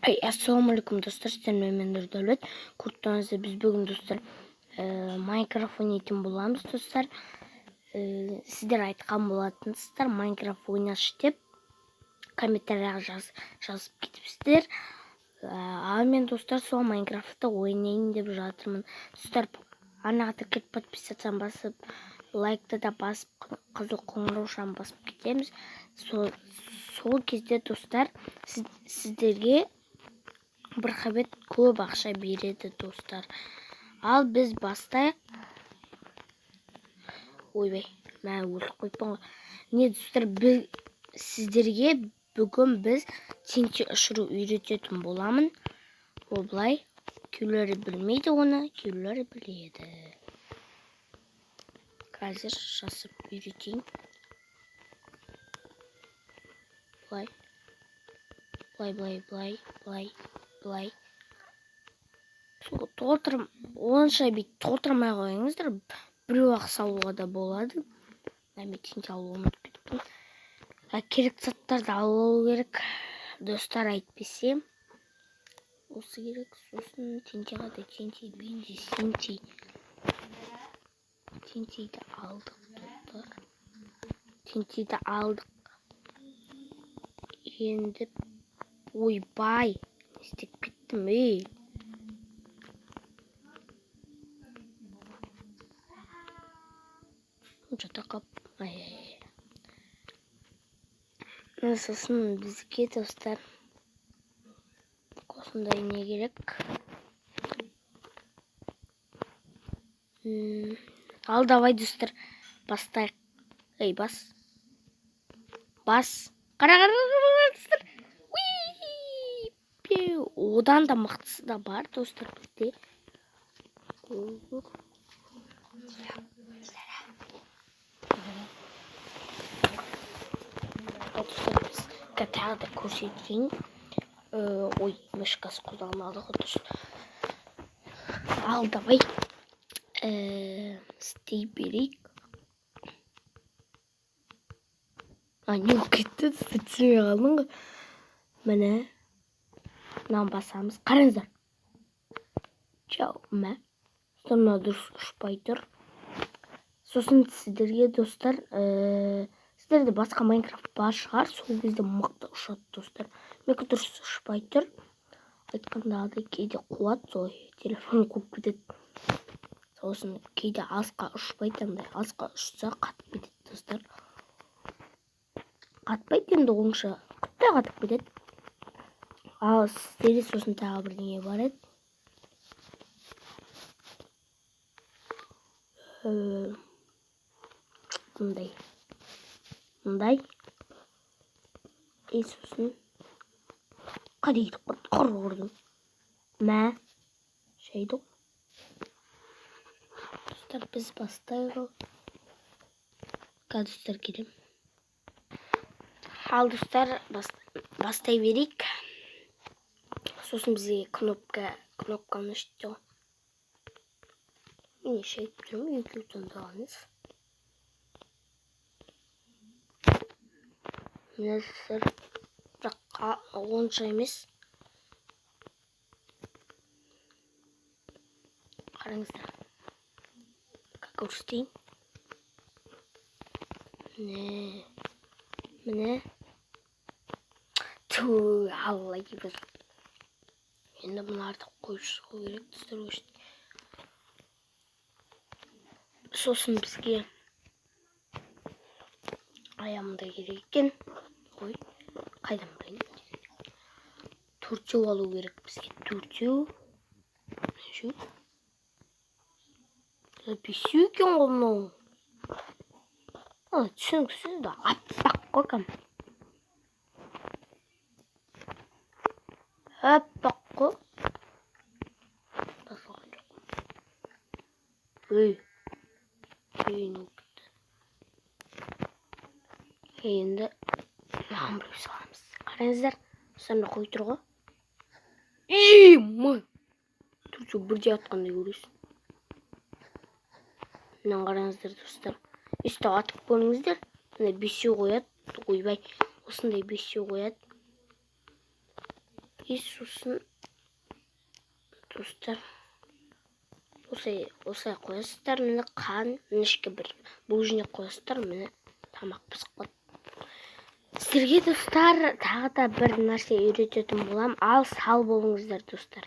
Ассалаумағалейкум достар, сіздермен мен Нұрдәулет. Құрттаңызды біз бүгін достар Майнкрафт ойнайтын боламыз достар. Сіздер айтқан болатынсыздар Майнкрафт ойнашы деп комментарияға жазып кетіпсіздер. Ал мен достар сол Майнкрафтты ойнайын деп жатырмын. Достар, ана тіркеп подписаться басып, лайкты да басып, қызыл қоңыраушаны басып кетеміз. Сол кезде достар сіздерге бір қабет көп ақша береді достар. Ал біз бастайық. Ойбай, мен өліп қойыппын ғой. Не достар, сіздерге бүгін біз теңше ұшыру үйрететін боламын. Ол былай, кейбіреулері білмейді оны, кейбіреулері біледі. Қазір жасып үйретейін. Былай. Онша бейт толтырмай қойыңыздар. Біреу-ақ салуға да болады. Мен теңше алуға ұмытып кетіппін. Керек заттарды алу керек. Достар, айтпесе. Осы керек, сосын теңше қада теңше, бензин теңшейді алдық достар. Теңшейді алдық. Енді ойбай, істеп кеттім, Жата қап. Сосын бізге достар осындай не керек. Ал давай достар, бастайық. Бас. Қара достар. Одан да мықтысы да бар достар бізде. Тағы да көрсетейін. Ой, мышкасы қолданады ғой достар. Ал давай істей берейік. Не болып кетті, түсінбей қалдың ғой. Міне, мынаны басамыз. Қараңыздар. Чау, сонда дұрыс ұшпай тұр. Сосын сіздерге достар, сіздерде басқа Майнкрафт бар шығар, сол кезде мықты ұшады достар. Менікі дұрыс ұшпай тұр. Айтқандағыдай кейде қуат, сол телефон қуып кетеді. Сосын кейде алысқа ұшпайды, алысқа ұшса қатып кетеді достар. Қатпайды енді оңша, құттай қатып кетеді. Ал сіздерде сосын тағы бірдеңе бар еді. Мұндай. Сосын қадейді құрдым. Шайды ғой. Достар, біз бастайғы. Достар, келем. Ал достар, бастай берейік. Сосын бізге кнопканы ішті. Мені шайып тұрмын, екеуден дағаныз. Достар, жаққа онша емес. Қараңыздар. Көрсетейін. Міне. Аллай бір. Енді мұнарды қойып шығу керек достар өшті. Сосын бізге аямында керек екен. Ой, қайдан білейін? Төртеу алу керек бізге. Төртеу. Бесеу екен ғой мынау. Түсініксіз да аппақ қой кәм. Аппақ қой. Басылған жоқ. Енді маған біреу саламыз. Қараңыздар, сонда қой тұр ғой. Төртеу бірде атқандай көресің. Мынан қараңыздар достар. Үсті атып көріңіздер. Бесеу қояды. Ойбай, осындай бесеу қояды. И сосын достар осылай қоясыздар, міне қан, міне бір бужник қоясыздар, міне тамақ пісіп қалады. Сіздерге достар тағы да бір нәрсе үйрететін болам, ал сау болыңыздар достар.